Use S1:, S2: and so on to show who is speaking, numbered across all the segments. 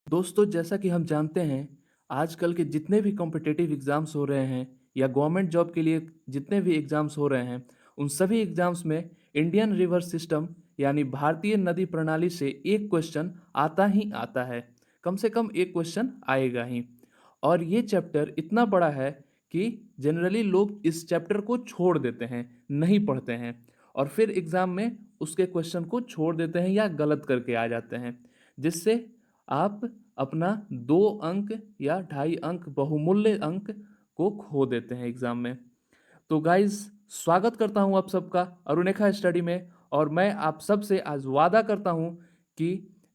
S1: दोस्तों, जैसा कि हम जानते हैं, आजकल के जितने भी कॉम्पिटिटिव एग्ज़ाम्स हो रहे हैं या गवर्नमेंट जॉब के लिए जितने भी एग्ज़ाम्स हो रहे हैं, उन सभी एग्ज़ाम्स में इंडियन रिवर सिस्टम यानी भारतीय नदी प्रणाली से एक क्वेश्चन आता ही आता है। कम से कम एक क्वेश्चन आएगा ही। और ये चैप्टर इतना बड़ा है कि जनरली लोग इस चैप्टर को छोड़ देते हैं, नहीं पढ़ते हैं और फिर एग्ज़ाम में उसके क्वेश्चन को छोड़ देते हैं या गलत करके आ जाते हैं, जिससे आप अपना 2 अंक या ढाई अंक बहुमूल्य अंक को खो देते हैं एग्ज़ाम में। तो गाइज़, स्वागत करता हूँ आप सबका अरुणेखा स्टडी में। और मैं आप सब से आज वादा करता हूँ कि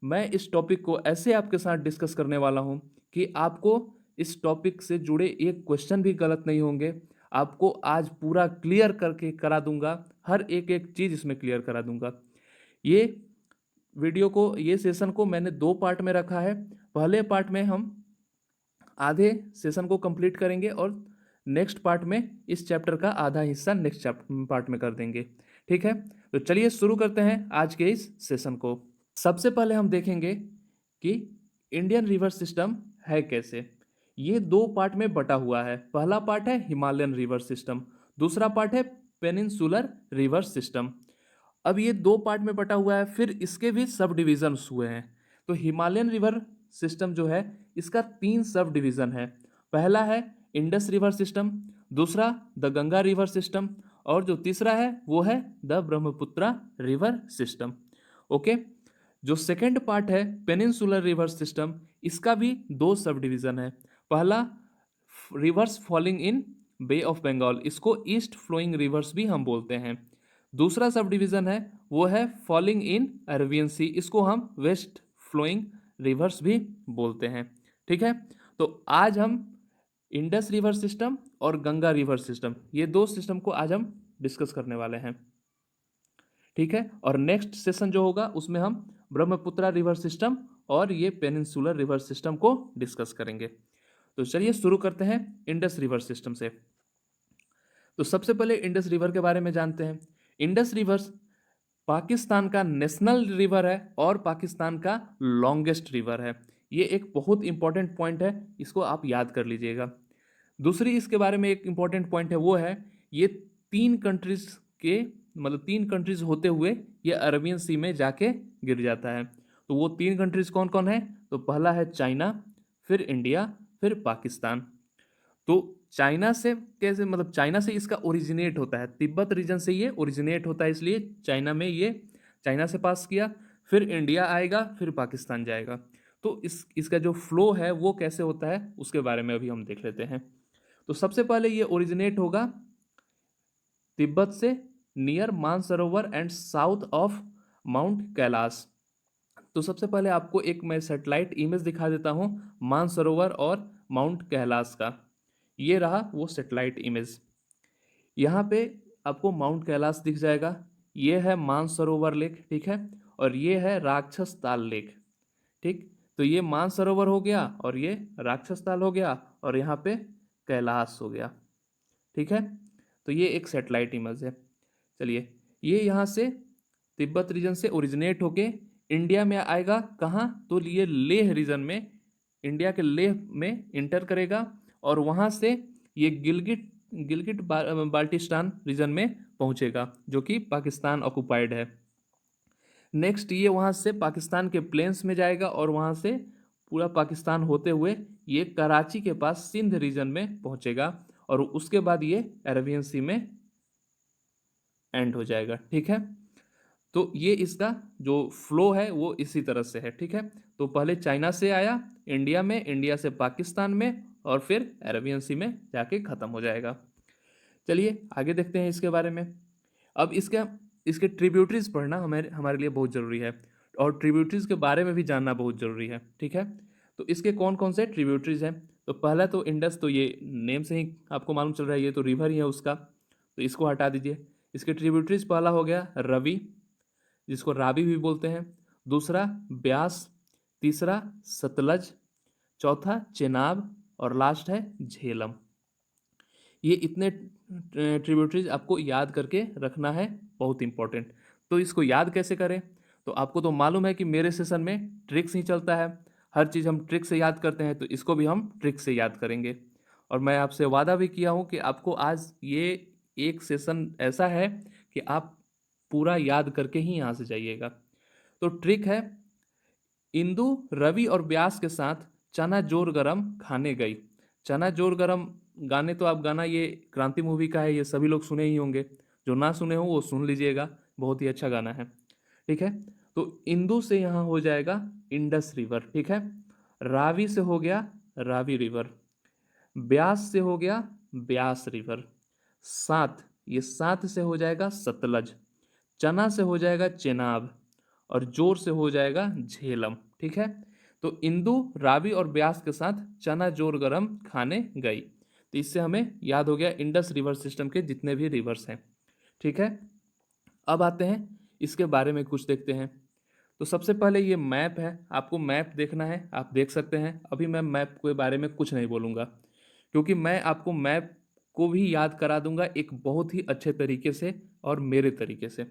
S1: मैं इस टॉपिक को ऐसे आपके साथ डिस्कस करने वाला हूँ कि आपको इस टॉपिक से जुड़े एक क्वेश्चन भी गलत नहीं होंगे। आपको आज पूरा क्लियर करके करा दूंगा, हर एक चीज़ इसमें क्लियर करा दूंगा। ये ये सेशन को मैंने 2 पार्ट में रखा है। पहले पार्ट में हम आधे सेशन को कंप्लीट करेंगे और नेक्स्ट पार्ट में इस चैप्टर का आधा हिस्सा नेक्स्ट पार्ट में कर देंगे। ठीक है, तो चलिए शुरू करते हैं आज के इस सेशन को। सबसे पहले हम देखेंगे कि इंडियन रिवर सिस्टम है कैसे। ये 2 पार्ट में बटा हुआ है। पहला पार्ट है हिमालयन रिवर सिस्टम, दूसरा पार्ट है पेनिनसुलर रिवर सिस्टम। अब ये 2 पार्ट में बटा हुआ है, फिर इसके भी सब डिविजन्स हुए हैं। तो हिमालयन रिवर सिस्टम जो है, इसका 3 सब डिवीजन है। पहला है इंडस रिवर सिस्टम, दूसरा द गंगा रिवर सिस्टम और जो तीसरा है वो है the Brahmaputra river system. Okay, जो सेकंड पार्ट है पेनिनसुलर रिवर सिस्टम, इसका भी 2 सब डिवीजन है। पहला rivers falling in Bay of Bengal, इसको ईस्ट फ्लोइंग रिवर्स भी हम बोलते हैं। दूसरा सब डिवीजन है वो है फॉलिंग इन अरेबियन सी, इसको हम वेस्ट फ्लोइंग रिवर्स भी बोलते हैं। ठीक है, तो आज हम इंडस रिवर सिस्टम और गंगा रिवर सिस्टम, ये 2 सिस्टम को आज हम डिस्कस करने वाले हैं। ठीक है, और नेक्स्ट सेशन जो होगा उसमें हम ब्रह्मपुत्रा रिवर सिस्टम और ये पेनिनसुलर रिवर सिस्टम को डिस्कस करेंगे। तो चलिए शुरू करते हैं इंडस रिवर सिस्टम से। तो सबसे पहले इंडस रिवर के बारे में जानते हैं। इंडस रिवर पाकिस्तान का नेशनल रिवर है और पाकिस्तान का लॉन्गेस्ट रिवर है। ये एक बहुत इंपॉर्टेंट पॉइंट है, इसको आप याद कर लीजिएगा। दूसरी इसके बारे में एक इंपॉर्टेंट पॉइंट है वो है ये 3 कंट्रीज के मतलब 3 कंट्रीज होते हुए ये अरबियन सी में जाके गिर जाता है। तो वो 3 कंट्रीज कौन कौन है? तो पहला है चाइना, फिर इंडिया, फिर पाकिस्तान। तो चाइना से कैसे, मतलब चाइना से इसका ओरिजिनेट होता है, तिब्बत रीजन से ये ओरिजिनेट होता है, इसलिए चाइना में ये चाइना से पास किया, फिर इंडिया आएगा, फिर पाकिस्तान जाएगा। तो इसका जो फ्लो है वो कैसे होता है उसके बारे में अभी हम देख लेते हैं। तो सबसे पहले ये ओरिजिनेट होगा तिब्बत से, near Mansarovar and south of mount Kailash. तो सबसे पहले आपको एक मैं सैटेलाइट इमेज दिखा देता हूँ मानसरोवर और माउंट कैलाश का। ये रहा वो सैटेलाइट इमेज। यहाँ पे आपको माउंट कैलाश दिख जाएगा, ये है मानसरोवर लेक, ठीक है, और ये है राक्षस ताल लेक। ठीक, तो ये मानसरोवर हो गया और ये राक्षस ताल हो गया और यहाँ पे कैलाश हो गया। ठीक है, तो ये एक सैटेलाइट इमेज है। चलिए, ये यहाँ से तिब्बत रीजन से ओरिजिनेट होके इंडिया में आएगा। कहाँ? तो ये लेह रीजन में, इंडिया के लेह में इंटर करेगा और वहाँ से ये गिलगिट गिलगिट बाल्टिस्तान रीजन में पहुँचेगा, जो कि पाकिस्तान ऑक्युपाइड है। नेक्स्ट ये वहाँ से पाकिस्तान के प्लेन्स में जाएगा और वहाँ से पूरा पाकिस्तान होते हुए ये कराची के पास सिंध रीजन में पहुँचेगा और उसके बाद ये अरेबियन सी में एंड हो जाएगा। ठीक है, तो ये इसका जो फ्लो है वो इसी तरह से है। ठीक है, तो पहले चाइना से आया इंडिया में, इंडिया से पाकिस्तान में और फिर अरेबियन सी में जाके ख़त्म हो जाएगा। चलिए आगे देखते हैं इसके बारे में। अब इसका इसके ट्रिब्यूटरीज पढ़ना हमारे हमारे लिए बहुत ज़रूरी है और ट्रिब्यूटरीज के बारे में भी जानना बहुत ज़रूरी है। ठीक है, तो इसके कौन कौन से ट्रिब्यूटरीज हैं? तो पहला तो इंडस, तो ये नेम से ही आपको मालूम चल रहा है, ये तो रिवर ही है उसका, तो इसको हटा दीजिए। इसके ट्रिब्यूटरीज पहला हो गया रवि, जिसको रावी भी बोलते हैं, दूसरा ब्यास, तीसरा सतलज, चौथा चेनाब और लास्ट है झेलम। ये इतने ट्रिब्यूटरीज आपको याद करके रखना है, बहुत इंपॉर्टेंट। तो इसको याद कैसे करें? तो आपको तो मालूम है कि मेरे सेशन में ट्रिक्स ही चलता है। हर चीज़ हम ट्रिक से याद करते हैं, तो इसको भी हम ट्रिक से याद करेंगे। और मैं आपसे वादा भी किया हूँ कि आपको आज ये एक सेशन ऐसा है कि आप पूरा याद करके ही यहाँ से जाइएगा। तो ट्रिक है, इंदु रवि और व्यास के साथ चना जोर गरम खाने गई। चना जोर गरम गाने तो आप गाना ये क्रांति मूवी का है, ये सभी लोग सुने ही होंगे। जो ना सुने हो वो सुन लीजिएगा, बहुत ही अच्छा गाना है। ठीक है, तो इंदु से यहाँ हो जाएगा इंडस रिवर। ठीक है, रावी से हो गया रावी रिवर, ब्यास से हो गया ब्यास रिवर, सात, ये सात से हो जाएगा सतलज, चना से हो जाएगा चेनाब, और जोर से हो जाएगा झेलम। ठीक है, तो इंदु रावी और ब्यास के साथ चना जोर गरम खाने गई। तो इससे हमें याद हो गया इंडस रिवर सिस्टम के जितने भी रिवर्स हैं। ठीक है, अब आते हैं इसके बारे में कुछ देखते हैं। तो सबसे पहले ये मैप है, आपको मैप देखना है, आप देख सकते हैं। अभी मैं मैप के बारे में कुछ नहीं बोलूँगा, क्योंकि मैं आपको मैप को भी याद करा दूंगा एक बहुत ही अच्छे तरीके से और मेरे तरीके से।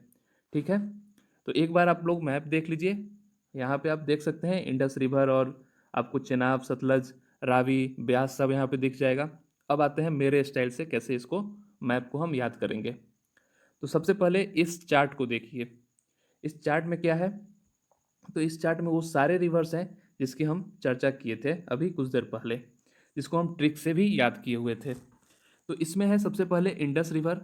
S1: ठीक है, तो एक बार आप लोग मैप देख लीजिए। यहाँ पे आप देख सकते हैं इंडस रिवर, और आपको चेनाब, सतलज, रावी, ब्यास सब यहाँ पे दिख जाएगा। अब आते हैं मेरे स्टाइल से कैसे इसको मैप को हम याद करेंगे। तो सबसे पहले इस चार्ट को देखिए। इस चार्ट में क्या है, तो इस चार्ट में वो सारे रिवर्स हैं जिसकी हम चर्चा किए थे अभी कुछ देर पहले, जिसको हम ट्रिक से भी याद किए हुए थे। तो इसमें है सबसे पहले इंडस रिवर,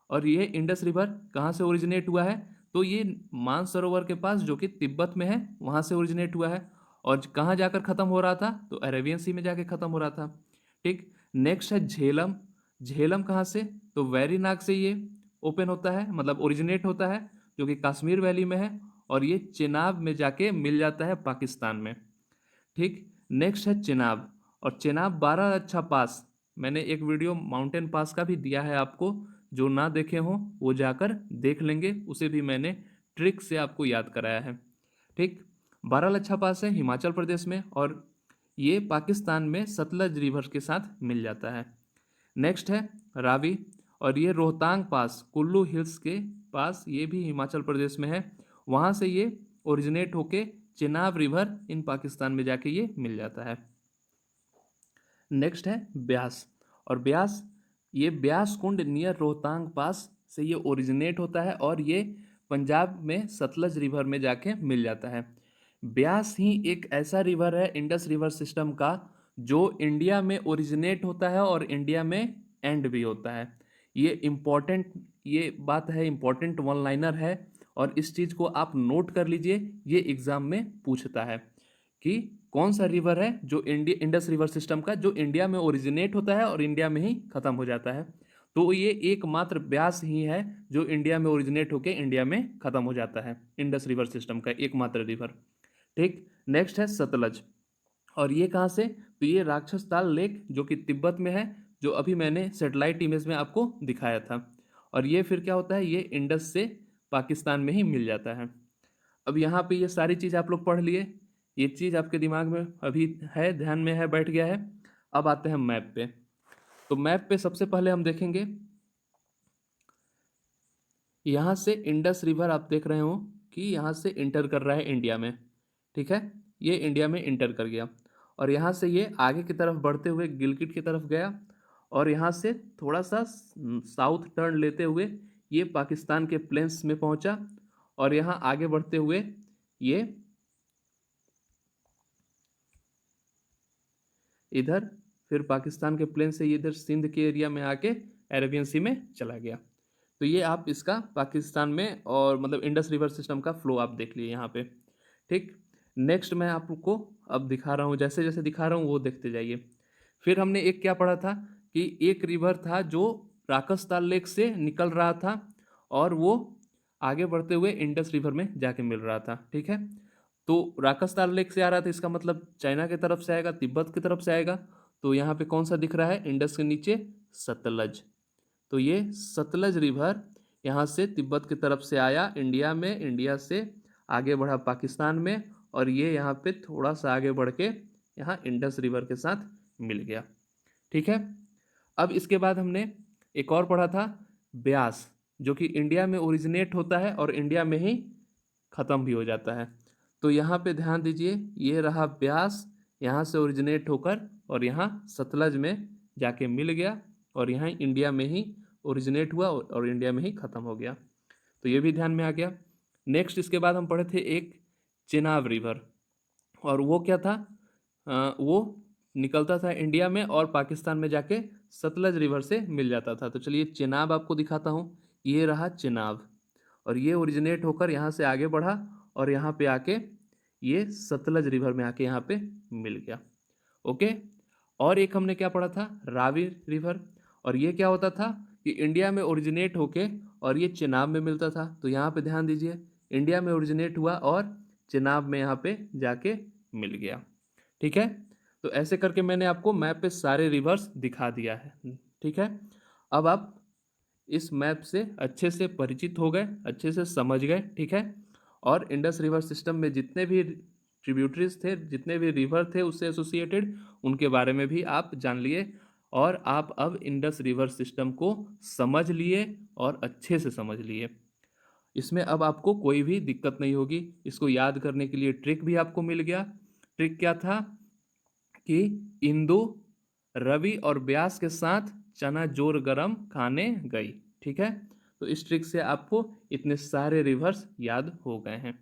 S1: और ये इंडस रिवर कहाँ से ओरिजिनेट हुआ है, तो ये मानसरोवर के पास जो कि तिब्बत में है वहाँ से ओरिजिनेट हुआ है। और कहाँ जाकर ख़त्म हो रहा था, तो अरेबियन सी में जाके ख़त्म हो रहा था। ठीक, नेक्स्ट है झेलम। झेलम कहाँ से, तो वैरीनाग से ये ओपन होता है, मतलब ओरिजिनेट होता है, जो कि कश्मीर वैली में है, और ये चेनाब में जाके मिल जाता है पाकिस्तान में। ठीक, नेक्स्ट है चेनाब, और चेनाब 12 अच्छा पास, मैंने एक वीडियो माउंटेन पास का भी दिया है आपको, जो ना देखे हों वो जाकर देख लेंगे, उसे भी मैंने ट्रिक से आपको याद कराया है। ठीक, 12 अच्छा पास है हिमाचल प्रदेश में, और ये पाकिस्तान में सतलज रिवर के साथ मिल जाता है। नेक्स्ट है रावी, और ये रोहतांग पास कुल्लू हिल्स के पास, ये भी हिमाचल प्रदेश में है, वहाँ से ये ओरिजिनेट होके चेनाब रिवर इन पाकिस्तान में जाके ये मिल जाता है। नेक्स्ट है ब्यास, और ब्यास, ये ब्यास कुंड नियर रोहतांग पास से ये ओरिजिनेट होता है, और ये पंजाब में सतलज रिवर में जाके मिल जाता है। ब्यास ही एक ऐसा रिवर है इंडस रिवर सिस्टम का जो इंडिया में ओरिजिनेट होता है और इंडिया में एंड भी होता है। ये इम्पॉर्टेंट, ये बात है, इम्पॉर्टेंट वन लाइनर है, और इस चीज़ को आप नोट कर लीजिए, ये एग्ज़ाम में पूछता है कि कौन सा रिवर है जो इंडस रिवर सिस्टम का जो इंडिया में ओरिजिनेट होता है और इंडिया में ही खत्म हो जाता है। तो ये एकमात्र ब्यास ही है जो इंडिया में ओरिजिनेट होकर इंडिया में खत्म हो जाता है, इंडस रिवर सिस्टम का एकमात्र रिवर। ठीक, नेक्स्ट है सतलज, और ये कहाँ से, तो ये राक्षस ताल लेक जो कि तिब्बत में है, जो अभी मैंने सेटेलाइट इमेज में आपको दिखाया था। और ये फिर क्या होता है, ये इंडस से पाकिस्तान में ही मिल जाता है। अब यहाँ पे ये सारी चीज़ आप लोग पढ़ लिए, ये चीज़ आपके दिमाग में अभी है, ध्यान में है, बैठ गया है। अब आते हैं मैप पे। तो मैप पे सबसे पहले हम देखेंगे, यहाँ से इंडस रिवर आप देख रहे हो कि यहाँ से इंटर कर रहा है इंडिया में। ठीक है, ये इंडिया में इंटर कर गया, और यहाँ से ये आगे की तरफ बढ़ते हुए गिलगिट की तरफ गया, और यहाँ से थोड़ा सा साउथ टर्न लेते हुए ये पाकिस्तान के प्लेन्स में पहुँचा, और यहाँ आगे बढ़ते हुए ये इधर फिर पाकिस्तान के प्लेन से इधर सिंध के एरिया में आके अरेबियन सी में चला गया। तो ये आप इसका पाकिस्तान में और मतलब इंडस रिवर सिस्टम का फ्लो आप देख लिए यहाँ पे। ठीक, नेक्स्ट मैं आपको अब दिखा रहा हूँ, जैसे जैसे दिखा रहा हूँ वो देखते जाइए। फिर हमने एक क्या पढ़ा था कि एक रिवर था जो राकसताल लेक से निकल रहा था, और वो आगे बढ़ते हुए इंडस रिवर में जाके मिल रहा था। ठीक है, तो राकसताल लेक से आ रहा था, इसका मतलब चाइना की तरफ से आएगा, तिब्बत की तरफ से आएगा। तो यहाँ पे कौन सा दिख रहा है, इंडस के नीचे सतलज। तो ये सतलज रिवर यहाँ से तिब्बत की तरफ से आया इंडिया में, इंडिया से आगे बढ़ा पाकिस्तान में, और ये यहाँ पे थोड़ा सा आगे बढ़ के यहाँ इंडस रिवर के साथ मिल गया। ठीक है, अब इसके बाद हमने एक और पढ़ा था ब्यास, जो कि इंडिया में ओरिजिनेट होता है और इंडिया में ही ख़त्म भी हो जाता है। तो यहाँ पे ध्यान दीजिए, ये रहा ब्यास, यहाँ से ओरिजिनेट होकर और यहाँ सतलज में जाके मिल गया और यहाँ इंडिया में ही ओरिजिनेट हुआ और इंडिया में ही ख़त्म हो गया। तो ये भी ध्यान में आ गया। नेक्स्ट इसके बाद हम पढ़े थे एक चेनाब रिवर, और वो क्या था, वो निकलता था इंडिया में और पाकिस्तान में जाके सतलज रिवर से मिल जाता था। तो चलिए चेनाब आपको दिखाता हूँ। ये रहा चेनाब, और ये ओरिजिनेट होकर यहाँ से आगे बढ़ा और यहाँ पे आके ये सतलज रिवर में आके यहाँ पे मिल गया। ओके। और एक हमने क्या पढ़ा था, रावी रिवर, और ये क्या होता था कि इंडिया में ओरिजिनेट होके और ये चेनाब में मिलता था। तो यहाँ पे ध्यान दीजिए, इंडिया में ओरिजिनेट हुआ और चेनाब में यहाँ पे जाके मिल गया। ठीक है। तो ऐसे करके मैंने आपको मैप पे सारे रिवर्स दिखा दिया है। ठीक है। अब आप इस मैप से अच्छे से परिचित हो गए, अच्छे से समझ गए। ठीक है। और इंडस रिवर सिस्टम में जितने भी ट्रिब्यूटरीज थे, जितने भी रिवर थे उससे एसोसिएटेड, उनके बारे में भी आप जान लिए, और आप अब इंडस रिवर सिस्टम को समझ लिए और अच्छे से समझ लिए। इसमें अब आपको कोई भी दिक्कत नहीं होगी। इसको याद करने के लिए ट्रिक भी आपको मिल गया। ट्रिक क्या था कि इंदु, रवि और ब्यास के साथ चना जोर गरम खाने गई। ठीक है। तो इस ट्रिक से आपको इतने सारे रिवर्स याद हो गए हैं।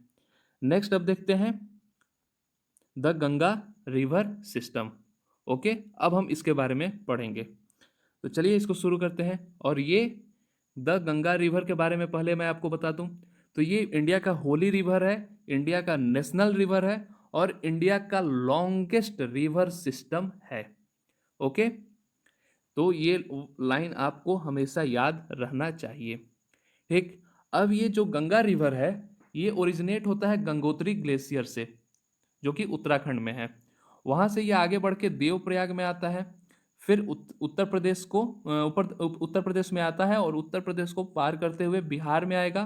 S1: नेक्स्ट अब देखते हैं the Ganga river system. Okay. अब हम इसके बारे में पढ़ेंगे। तो चलिए इसको शुरू करते हैं। और ये द गंगा रिवर के बारे में पहले मैं आपको बता दूं, तो ये इंडिया का होली रिवर है, इंडिया का नेशनल रिवर है और इंडिया का लॉन्गेस्ट रिवर सिस्टम है। ओके। तो ये लाइन आपको हमेशा याद रहना चाहिए। ठीक। अब ये जो गंगा रिवर है, ये ओरिजिनेट होता है गंगोत्री ग्लेशियर से, जो कि उत्तराखंड में है। वहाँ से ये आगे बढ़ के देवप्रयाग में आता है, फिर उत्तर प्रदेश को उत्तर प्रदेश में आता है और उत्तर प्रदेश को पार करते हुए बिहार में आएगा।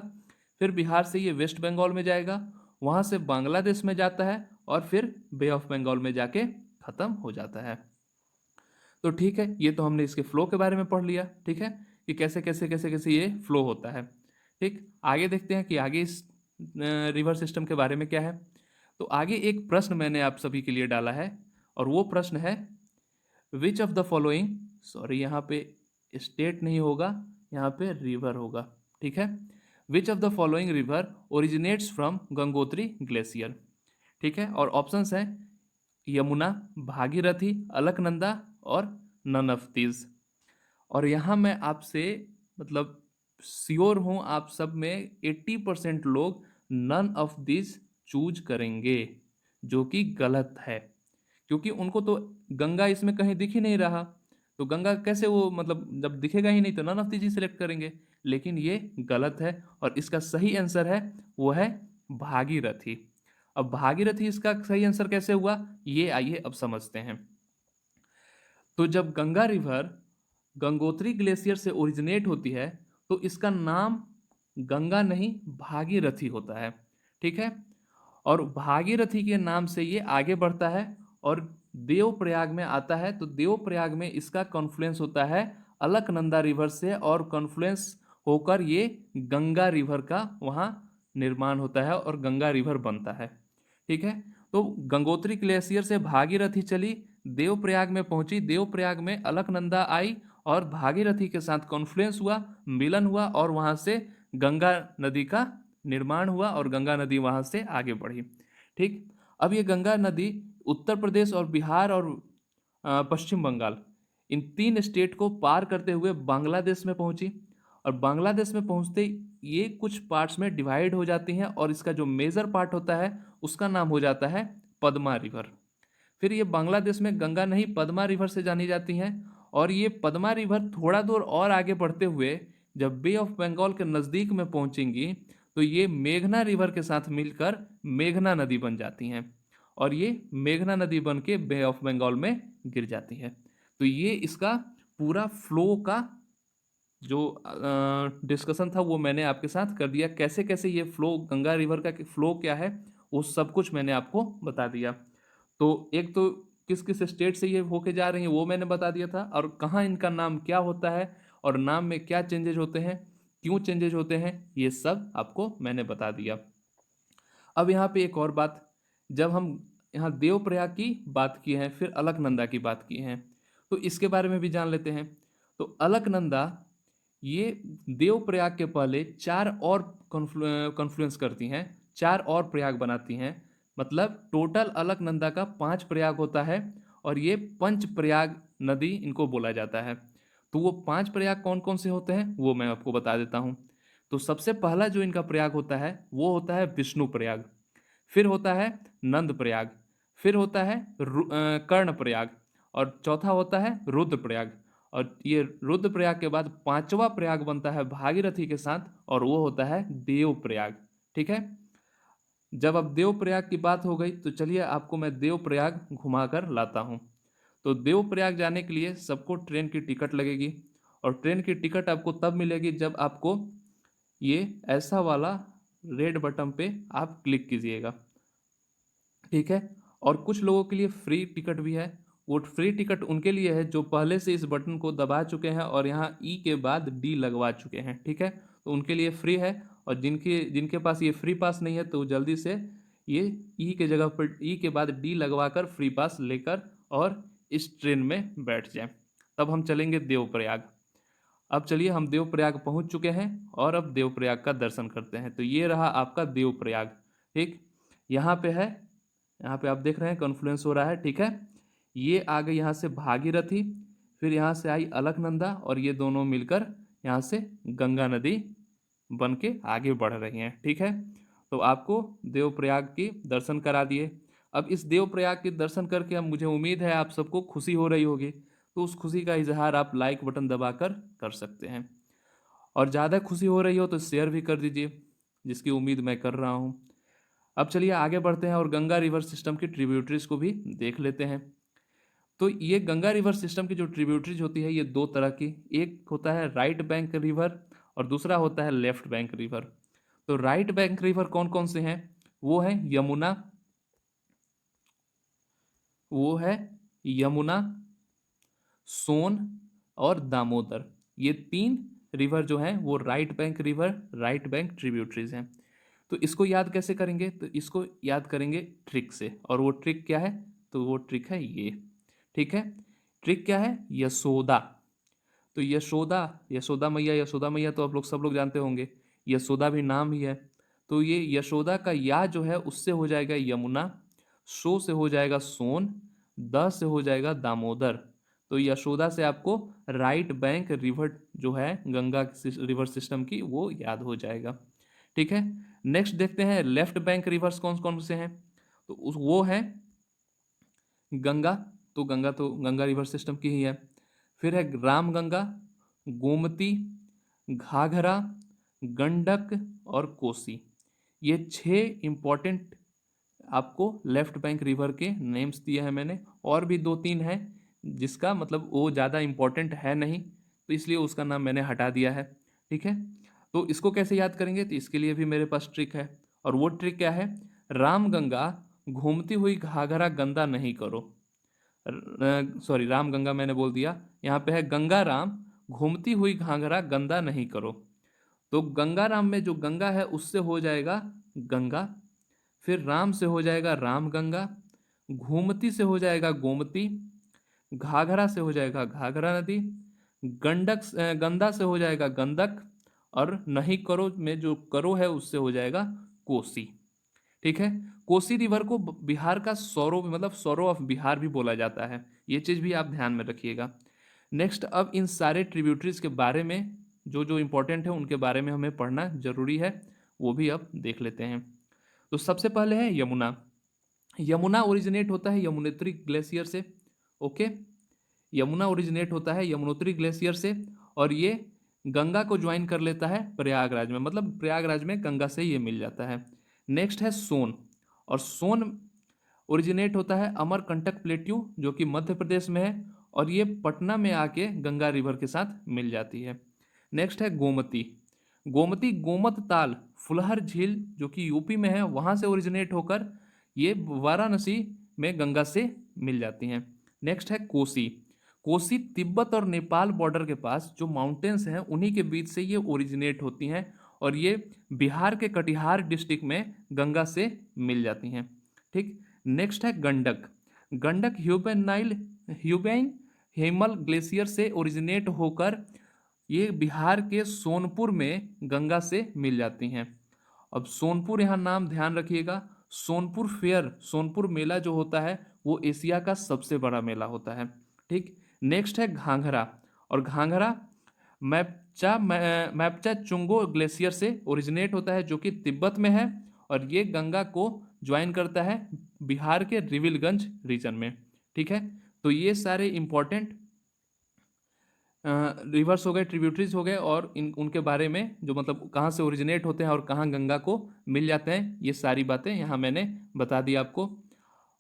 S1: फिर बिहार से ये वेस्ट बंगाल में जाएगा, वहाँ से बांग्लादेश में जाता है और फिर बे ऑफ बंगाल में जाके ख़त्म हो जाता है। तो ठीक है, ये तो हमने इसके फ्लो के बारे में पढ़ लिया। ठीक है, कि कैसे कैसे कैसे कैसे ये फ्लो होता है। ठीक, आगे देखते हैं कि आगे इस रिवर सिस्टम के बारे में क्या है। तो आगे एक प्रश्न मैंने आप सभी के लिए डाला है, और वो प्रश्न है which of the following, sorry यहाँ पे स्टेट नहीं होगा, यहाँ पे रिवर होगा। ठीक है, which of the following river originates from Gangotri glacier. ठीक है, और ऑप्शंस हैं यमुना, भागीरथी, अलकनंदा और नन ऑफ दीज। और यहाँ मैं आपसे मतलब श्योर हूँ आप सब में 80% लोग नन ऑफ दिस चूज करेंगे, जो कि गलत है, क्योंकि उनको तो गंगा इसमें कहीं दिख ही नहीं रहा। तो गंगा कैसे वो, मतलब जब दिखेगा ही नहीं तो नन ऑफ दिस ही सिलेक्ट करेंगे। लेकिन ये गलत है और इसका सही आंसर है वो है भागीरथी। अब भागीरथी इसका सही आंसर कैसे हुआ, ये आइए अब समझते हैं। तो जब गंगा रिवर गंगोत्री ग्लेशियर से ओरिजिनेट होती है तो इसका नाम गंगा नहीं भागीरथी होता है। ठीक है, और भागीरथी के नाम से ये आगे बढ़ता है और देवप्रयाग में आता है। तो देवप्रयाग में इसका कॉन्फ्लुएंस होता है अलकनंदा रिवर से, और कॉन्फ्लुएंस होकर ये गंगा रिवर का वहाँ निर्माण होता है और गंगा रिवर बनता है। ठीक है, तो गंगोत्री ग्लेशियर से भागीरथी चली, देवप्रयाग में पहुंची, देवप्रयाग में अलकनंदा आई और भागीरथी के साथ कॉन्फ्लुएंस हुआ, मिलन हुआ और वहां से गंगा नदी का निर्माण हुआ और गंगा नदी वहां से आगे बढ़ी। ठीक, अब ये गंगा नदी उत्तर प्रदेश और बिहार और पश्चिम बंगाल, इन 3 स्टेट को पार करते हुए बांग्लादेश में पहुंची, और बांग्लादेश में पहुंचते ये कुछ पार्ट्स में डिवाइड हो जाती हैं और इसका जो मेजर पार्ट होता है उसका नाम हो जाता है पद्मा रिवर। फिर ये बांग्लादेश में गंगा नहीं पद्मा रिवर से जानी जाती हैं, और ये पद्मा रिवर थोड़ा दूर और आगे बढ़ते हुए जब बे ऑफ बंगाल के नज़दीक में पहुंचेंगी तो ये मेघना रिवर के साथ मिलकर मेघना नदी बन जाती हैं, और ये मेघना नदी बन के बे ऑफ बंगाल में गिर जाती है। तो ये इसका पूरा फ्लो का जो डिस्कशन था वो मैंने आपके साथ कर दिया। कैसे कैसे ये फ्लो, गंगा रिवर का फ्लो क्या है, वो सब कुछ मैंने आपको बता दिया। तो एक तो किस किस स्टेट से ये होके जा रही हैं वो मैंने बता दिया था, और कहाँ इनका नाम क्या होता है और नाम में क्या चेंजेज होते हैं, क्यों चेंजेज होते हैं, ये सब आपको मैंने बता दिया। अब यहाँ पे एक और बात, जब हम यहाँ देवप्रयाग की बात की है, फिर अलकनंदा की बात की है, तो इसके बारे में भी जान लेते हैं। तो अलकनंदा ये देवप्रयाग के पहले चार और कॉन्फ्लुएंस करती हैं, चार और प्रयाग बनाती हैं। मतलब टोटल अलकनंदा का 5 प्रयाग होता है, और ये पंच प्रयाग नदी इनको बोला जाता है। तो वो 5 प्रयाग कौन कौन से होते हैं वो मैं आपको बता देता हूँ। तो सबसे पहला जो इनका प्रयाग होता है वो होता है विष्णु प्रयाग, फिर होता है नंद प्रयाग, फिर होता है कर्ण प्रयाग, और चौथा होता है रुद्र प्रयाग। और ये रुद्र प्रयाग के बाद पांचवा प्रयाग बनता है भागीरथी के साथ, और वो होता है देव प्रयाग। ठीक है, जब अब देव प्रयाग की बात हो गई तो चलिए आपको मैं देव प्रयाग घुमाकर लाता हूँ। तो देव प्रयाग जाने के लिए सबको ट्रेन की टिकट लगेगी, और ट्रेन की टिकट आपको तब मिलेगी जब आपको ये ऐसा वाला रेड बटन पे आप क्लिक कीजिएगा। ठीक है, और कुछ लोगों के लिए फ्री टिकट भी है। वो फ्री टिकट उनके लिए है जो पहले से इस बटन को दबा चुके हैं और यहाँ ई के बाद डी लगवा चुके हैं। ठीक है, तो उनके लिए फ्री है, और जिनके जिनके पास ये फ्री पास नहीं है तो जल्दी से ये ई के जगह पर ई के बाद डी लगवा कर फ्री पास लेकर और इस ट्रेन में बैठ जाएं। तब हम चलेंगे देवप्रयाग। अब चलिए हम देवप्रयाग पहुंच चुके हैं, और अब देवप्रयाग का दर्शन करते हैं। तो ये रहा आपका देवप्रयाग। ठीक, यहाँ पे है, यहाँ पे आप देख रहे हैं कॉन्फ्लुएंस हो रहा है। ठीक है, ये आ गई यहाँ से भागीरथी, फिर यहाँ से आई अलकनंदा, और ये दोनों मिलकर यहाँ से गंगा नदी बन के आगे बढ़ रही हैं। ठीक है, तो आपको देवप्रयाग की दर्शन करा दिए। अब इस देवप्रयाग के दर्शन करके अब मुझे उम्मीद है आप सबको खुशी हो रही होगी, तो उस खुशी का इजहार आप लाइक बटन दबाकर कर सकते हैं, और ज़्यादा खुशी हो रही हो तो शेयर भी कर दीजिए, जिसकी उम्मीद मैं कर रहा हूँ। अब चलिए आगे बढ़ते हैं और गंगा रिवर सिस्टम की ट्रिब्यूटरीज को भी देख लेते हैं। तो ये गंगा रिवर सिस्टम की जो ट्रिब्यूटरीज होती है ये दो तरह की, एक होता है राइट बैंक रिवर और दूसरा होता है लेफ्ट बैंक रिवर। तो राइट बैंक रिवर कौन कौन से हैं? वो है यमुना, वो है यमुना, सोन और दामोदर। ये तीन रिवर जो हैं वो right bank river, right bank tributaries हैं। तो इसको याद कैसे करेंगे? तो इसको याद करेंगे ट्रिक से, और वो ट्रिक क्या है? तो वो ट्रिक है ये। ठीक है, ट्रिक क्या है? यशोदा। तो यशोदा, यशोदा मैया, यशोदा मैया तो आप लोग सब लोग जानते होंगे, यशोदा भी नाम ही है। तो ये यशोदा का या जो है उससे हो जाएगा यमुना, सो से हो जाएगा सोन, द से हो जाएगा दामोदर। तो यशोदा से आपको राइट बैंक रिवर जो है गंगा रिवर सिस्टम की वो याद हो जाएगा। ठीक है, नेक्स्ट देखते हैं लेफ्ट बैंक रिवर्स कौन कौन से हैं। तो वो है गंगा, तो गंगा तो गंगा रिवर सिस्टम की ही है। फिर है रामगंगा, गोमती, घाघरा, गंडक और कोसी। ये 6 इंपॉर्टेंट आपको लेफ्ट बैंक रिवर के नेम्स दिए हैं मैंने, और भी 2-3 हैं जिसका मतलब वो ज़्यादा इंपॉर्टेंट है नहीं, तो इसलिए उसका नाम मैंने हटा दिया है। ठीक है, तो इसको कैसे याद करेंगे? तो इसके लिए भी मेरे पास ट्रिक है, और वो ट्रिक क्या है? रामगंगा घूमती हुई घाघरा गंदा नहीं करो। सॉरी, राम गंगा मैंने बोल दिया, यहाँ पे है गंगा राम घूमती हुई घाघरा गंदा नहीं करो। तो गंगा राम में जो गंगा है उससे हो जाएगा गंगा, फिर राम से हो जाएगा राम गंगा, घूमती से हो जाएगा गोमती, घाघरा से हो जाएगा घाघरा नदी, गंदा से हो जाएगा गंडक, और नहीं करो में जो करो है उससे हो जाएगा कोसी। ठीक है, कोसी रिवर को बिहार का सौरो मतलब सौरो ऑफ बिहार भी बोला जाता है, ये चीज़ भी आप ध्यान में रखिएगा। नेक्स्ट, अब इन सारे ट्रिब्यूटरीज के बारे में जो जो इम्पोर्टेंट है उनके बारे में हमें पढ़ना जरूरी है, वो भी अब देख लेते हैं। तो सबसे पहले है यमुना। यमुना ओरिजिनेट होता है यमुनोत्री ग्लेशियर से। ओके, यमुना ओरिजिनेट होता है यमुनोत्री ग्लेशियर से, और ये गंगा को ज्वाइन कर लेता है प्रयागराज में, मतलब प्रयागराज में गंगा से ये मिल जाता है। नेक्स्ट है सोन, और सोन ओरिजिनेट होता है अमरकंटक प्लेट्यू जो कि मध्य प्रदेश में है, और ये पटना में आके गंगा रिवर के साथ मिल जाती है। नेक्स्ट है गोमती। गोमती गोमत ताल फुलहर झील जो कि यूपी में है वहाँ से ओरिजिनेट होकर ये वाराणसी में गंगा से मिल जाती हैं। नेक्स्ट है कोसी। कोसी तिब्बत और नेपाल बॉर्डर के पास जो माउंटेन्स हैं उन्हीं के बीच से ये ओरिजिनेट होती हैं, और ये बिहार के कटिहार डिस्ट्रिक्ट में गंगा से मिल जाती हैं। ठीक, नेक्स्ट है गंडक। गंडक ह्यूबेन हेमल ग्लेशियर से ओरिजिनेट होकर ये बिहार के सोनपुर में गंगा से मिल जाती हैं। अब सोनपुर यहाँ नाम ध्यान रखिएगा, सोनपुर फेयर, सोनपुर मेला जो होता है वो एशिया का सबसे बड़ा मेला होता है। ठीक, नेक्स्ट है घाघरा। और घाघरा मैप्चा चुंगो ग्लेशियर से ओरिजिनेट होता है जो कि तिब्बत में है, और ये गंगा को ज्वाइन करता है बिहार के रिविलगंज रीजन में। ठीक है, तो ये सारे इंपॉर्टेंट रिवर्स हो गए, ट्रिब्यूटरीज हो गए, और इन उनके बारे में जो मतलब कहाँ से ओरिजिनेट होते हैं और कहाँ गंगा को मिल जाते हैं, ये सारी बातें यहाँ मैंने बता दी आपको।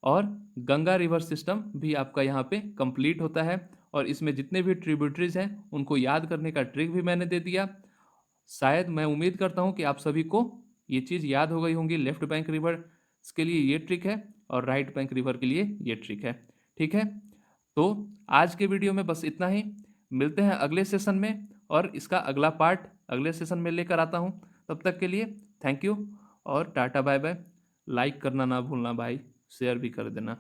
S1: और गंगा रिवर सिस्टम भी आपका यहाँ पे कंप्लीट होता है, और इसमें जितने भी ट्रिब्यूटरीज हैं उनको याद करने का ट्रिक भी मैंने दे दिया। शायद मैं उम्मीद करता हूँ कि आप सभी को ये चीज़ याद हो गई होंगी। लेफ्ट बैंक रिवर के लिए ये ट्रिक है और राइट बैंक रिवर के लिए ये ट्रिक है। ठीक है, तो आज के वीडियो में बस इतना ही। मिलते हैं अगले सेशन में, और इसका अगला पार्ट अगले सेशन में लेकर आता हूँ। तब तक के लिए थैंक यू और टाटा बाय बाय। लाइक करना ना भूलना भाई, शेयर भी कर देना।